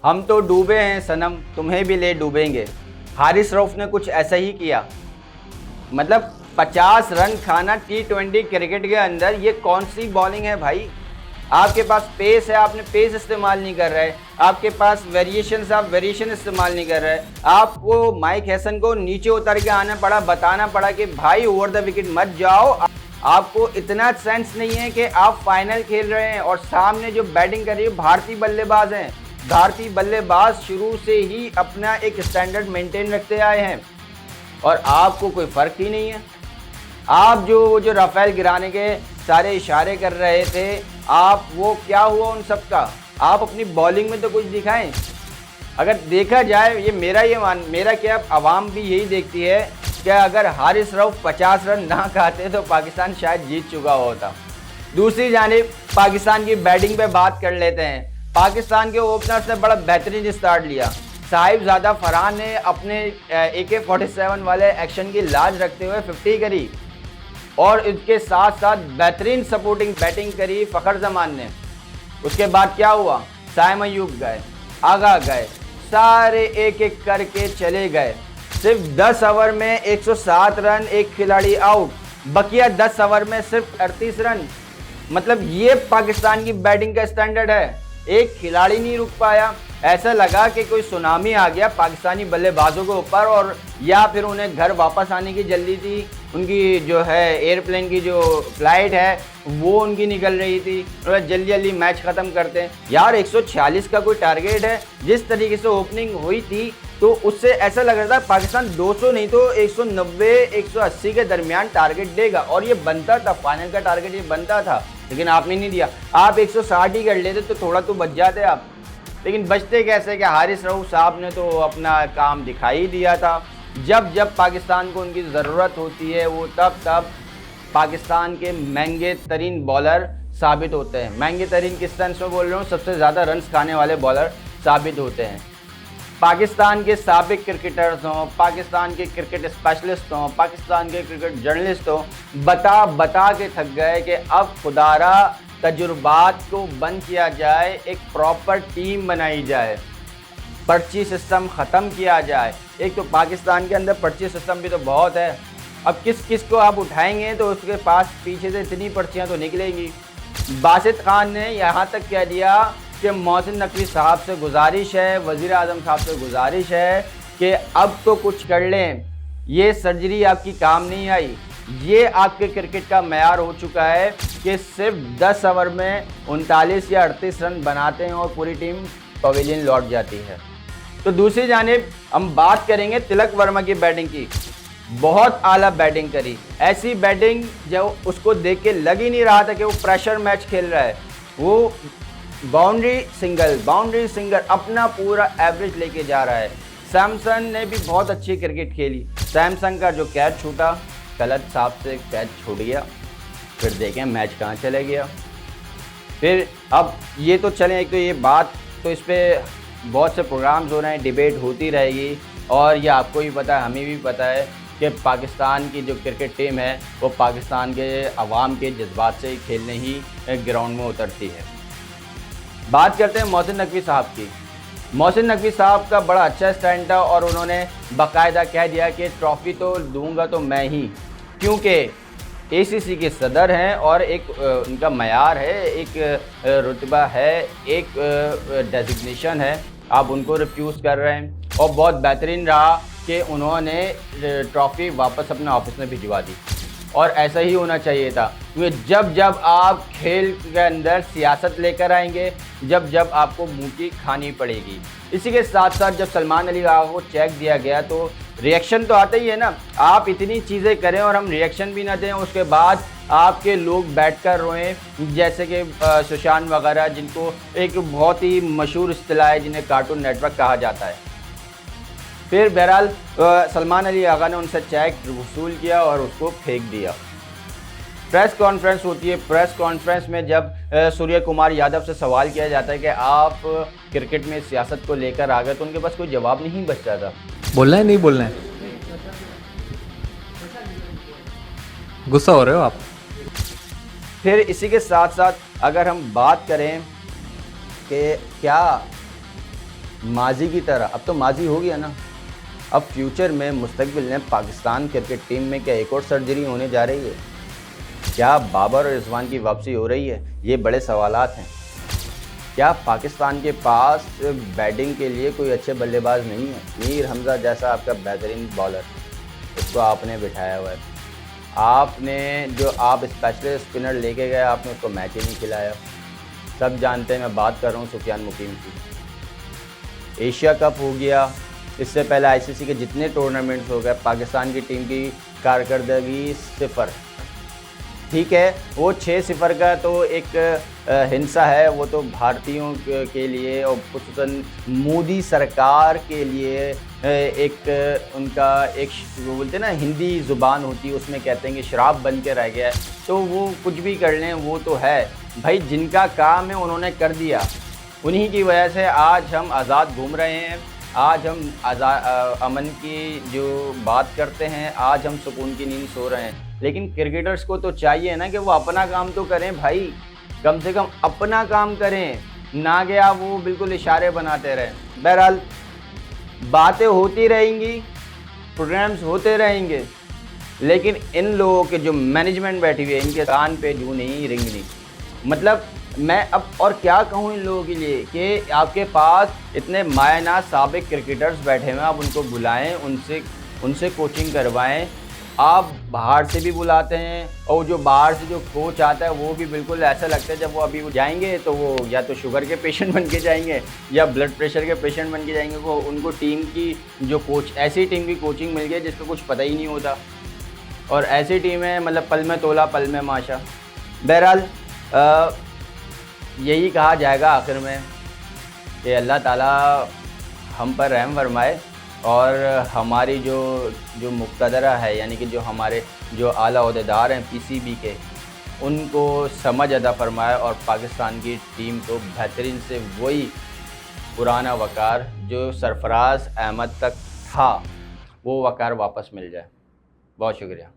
हम तो डूबे हैं सनम, तुम्हें भी ले डूबेंगे। हारिस रऊफ ने कुछ ऐसा ही किया। मतलब 50 रन खाना T20 क्रिकेट के अंदर, ये कौन सी बॉलिंग है भाई। आपके पास पेस है, आपने पेस इस्तेमाल नहीं कर रहे। आपके पास वेरिएशन है, आप वेरिएशन इस्तेमाल नहीं कर रहे। आपको माइक हैसन को नीचे उतर के आना पड़ा, बताना पड़ा कि भाई ओवर द विकेट मत जाओ। आपको इतना सेंस नहीं है कि आप फाइनल खेल रहे हैं और सामने जो बैटिंग कर रही है भारतीय बल्लेबाज हैं। भारतीय बल्लेबाज शुरू से ही अपना एक स्टैंडर्ड मेंटेन रखते आए हैं और आपको कोई फ़र्क ही नहीं है। आप जो राफेल गिराने के सारे इशारे कर रहे थे, आप वो क्या हुआ उन सब का। आप अपनी बॉलिंग में तो कुछ दिखाएं। अगर देखा जाए, ये मेरा क्या, आवाम भी यही देखती है कि अगर हारिस रऊफ 50 रन ना खाते तो पाकिस्तान शायद जीत चुका होता। दूसरी जानिब पाकिस्तान की बैटिंग पे बात कर लेते हैं। पाकिस्तान के ओपनर्स ने बड़ा बेहतरीन स्टार्ट लिया। साहिबजादा फरहान ने अपने AK-47 वाले एक्शन की लाज रखते हुए 50 करी और इसके साथ साथ बेहतरीन सपोर्टिंग बैटिंग करी फ़खर जमान ने। उसके बाद क्या हुआ, साइम अयूब गए, आगा गए, सारे एक एक करके चले गए। सिर्फ 10 ओवर में 107 रन, एक खिलाड़ी आउट, बकिया 10 ओवर में सिर्फ 38 रन। मतलब ये पाकिस्तान की बैटिंग का स्टैंडर्ड है। एक खिलाड़ी नहीं रुक पाया। ऐसा लगा कि कोई सुनामी आ गया पाकिस्तानी बल्लेबाजों के ऊपर, और या फिर उन्हें घर वापस आने की जल्दी थी। उनकी जो है एयरप्लेन की जो फ्लाइट है वो उनकी निकल रही थी, और जल्दी जल्दी मैच ख़त्म करते हैं। यार 146 का कोई टारगेट है। जिस तरीके से ओपनिंग हुई थी तो उससे ऐसा लग रहा था पाकिस्तान 200 नहीं तो 190 180 के दरमियान टारगेट देगा, और ये बनता था, फाइनल का टारगेट ये बनता था। लेकिन आपने नहीं दिया। आप 160 ही कर लेते तो थोड़ा तो बच जाते आप। लेकिन बचते कैसे कि हारिस रऊफ साहब ने तो अपना काम दिखाई दिया था। जब जब पाकिस्तान को उनकी ज़रूरत होती है वो तब पाकिस्तान के महंगे तरीन बॉलर साबित होते हैं। महंगे तरीन किस सेंस में बोल रहा हूँ, सबसे ज़्यादा रन्स खाने वाले बॉलर साबित होते हैं। पाकिस्तान के साबिक क्रिकेटर्स हों, पाकिस्तान के क्रिकेट स्पेशलिस्ट हों, पाकिस्तान के क्रिकेट जर्नलिस्ट हों, बता के थक गए कि अब खुदारा तजुर्बात को बंद किया जाए, एक प्रॉपर टीम बनाई जाए, पर्ची सिस्टम ख़त्म किया जाए। एक तो पाकिस्तान के अंदर पर्ची सिस्टम भी तो बहुत है। अब किस को आप उठाएंगे तो उसके पास पीछे से इतनी पर्चियाँ तो निकलेंगी। बासित खान ने यहाँ तक कह दिया कि मोहसिन नकवी साहब से गुजारिश है, वज़ीर आज़म साहब से गुजारिश है कि अब तो कुछ कर लें, ये सर्जरी आपकी काम नहीं आई। ये आपके क्रिकेट का मयार हो चुका है कि सिर्फ 10 ओवर में 39 या 38 रन बनाते हैं और पूरी टीम पवेलियन लौट जाती है। तो दूसरी जानिब हम बात करेंगे तिलक वर्मा की बैटिंग की। बहुत आला बैटिंग करी, ऐसी बैटिंग जो उसको देख के लग ही नहीं रहा था कि वो प्रेशर मैच खेल रहा है। वो बाउंड्री सिंगल अपना पूरा एवरेज लेके जा रहा है। सैमसन ने भी बहुत अच्छी क्रिकेट खेली। सैमसन का जो कैच छूटा, गलत साहब से कैच छूट गया, फिर देखें मैच कहाँ चले गया। फिर अब ये तो चलें, एक तो ये बात तो इस पर बहुत से प्रोग्राम्स हो रहे हैं, डिबेट होती रहेगी, और ये आपको भी पता है, हमें भी पता है कि पाकिस्तान की जो क्रिकेट टीम है वो पाकिस्तान के अवाम के जज्बात से खेलने ही ग्राउंड में उतरती है। बात करते हैं मोहसिन नकवी साहब की। मोहसिन नकवी साहब का बड़ा अच्छा स्टैंड था और उन्होंने बाकायदा कह दिया कि ट्रॉफ़ी तो दूंगा तो मैं ही, क्योंकि ACC के सदर हैं और एक उनका मयार है, एक रुतबा है, एक डेजिग्नेशन है। आप उनको रिफ्यूज़ कर रहे हैं। और बहुत बेहतरीन रहा कि उन्होंने ट्रॉफ़ी वापस अपने ऑफिस में भिजवा दी, और ऐसा ही होना चाहिए था। क्योंकि जब आप खेल के अंदर सियासत लेकर आएंगे, जब आपको मुँह की खानी पड़ेगी। इसी के साथ साथ जब सलमान अली आगा को चेक दिया गया तो रिएक्शन तो आता ही है ना। आप इतनी चीज़ें करें और हम रिएक्शन भी ना दें, उसके बाद आपके लोग बैठकर रोएं, जैसे कि सुशांत वगैरह, जिनको एक बहुत ही मशहूर इस्तिलाह है जिन्हें कार्टून नेटवर्क कहा जाता है। फिर बहरहाल सलमान अली आगा ने उनसे चेक वसूल किया और उसको फेंक दिया। प्रेस कॉन्फ्रेंस होती है। प्रेस कॉन्फ्रेंस में जब सूर्य कुमार यादव से सवाल किया जाता है कि आप क्रिकेट में सियासत को लेकर आ गए, तो उनके पास कोई जवाब नहीं बचता था। बोलना है नहीं बोलना है, गुस्सा हो रहे हो आप। फिर इसी के साथ साथ अगर हम बात करें कि क्या माजी की तरह। अब तो माजी हो गया ना। अब फ्यूचर में मुस्तकबिल में पाकिस्तान क्रिकेट टीम में क्या एक और सर्जरी होने जा रही है? क्या बाबर और रिजवान की वापसी हो रही है? ये बड़े सवालात हैं। क्या पाकिस्तान के पास बैटिंग के लिए कोई अच्छे बल्लेबाज नहीं है? मीर हमज़ा जैसा आपका बेहतरीन बॉलर, उसको आपने बिठाया हुआ है। आपने जो आप स्पेशलिस्ट स्पिनर लेके गए, आपने उसको मैच ही नहीं खिलाया। सब जानते हैं मैं बात कर रहा हूँ सुफियान मुकीम की। एशिया कप हो गया, इससे पहले आईसीसी के जितने टूर्नामेंट्स हो गए, पाकिस्तान की टीम की कारकर्दगी 0। ठीक है, वो 6-0 का तो एक हिंसा है, वो तो भारतीयों के लिए और खुसूसन मोदी सरकार के लिए एक उनका एक वो बोलते हैं ना, हिंदी ज़ुबान होती है, उसमें कहते हैं कि शराब बन के रह गया है। तो वो कुछ भी कर लें, वो तो है भाई, जिनका काम है उन्होंने कर दिया। उन्हीं की वजह से आज हम आज़ाद घूम रहे हैं, आज हम अमन की जो बात करते हैं, आज हम सुकून की नींद सो रहे हैं। लेकिन क्रिकेटर्स को तो चाहिए ना कि वो अपना काम तो करें भाई, कम से कम अपना काम करें, ना गया वो बिल्कुल इशारे बनाते रहें। बहरहाल बातें होती रहेंगी, प्रोग्राम्स होते रहेंगे, लेकिन इन लोगों के जो मैनेजमेंट बैठी हुई है, इनके कान पे जूं नहीं रिंग नहीं। मतलब मैं अब और क्या कहूँ इन लोगों के लिए कि आपके पास इतने मायना साबिक क्रिकेटर्स बैठे हुए हैं, आप उनको बुलाएं, उनसे कोचिंग करवाएं। आप बाहर से भी बुलाते हैं, और जो बाहर से जो कोच आता है वो भी बिल्कुल ऐसा लगता है जब वो अभी वो जाएंगे तो वो या तो शुगर के पेशेंट बन के जाएंगे या ब्लड प्रेशर के पेशेंट बन के जाएंगे। वो उनको टीम की जो कोच, ऐसी टीम की कोचिंग मिल गई जिसका कुछ पता ही नहीं होता, और ऐसी टीम है मतलब पल में तोला पल में माशा। बहरहाल यही कहा जाएगा आखिर में कि अल्लाह ताला हम पर रहम फरमाए, और हमारी जो मुक़्तदरा है, यानी कि जो हमारे जो आला ओहदेदार हैं पीसीबी के, उनको समझ अदा फरमाए, और पाकिस्तान की टीम को बेहतरीन से वही पुराना वक़ार जो सरफराज अहमद तक था, वो वक़ार वापस मिल जाए। बहुत शुक्रिया।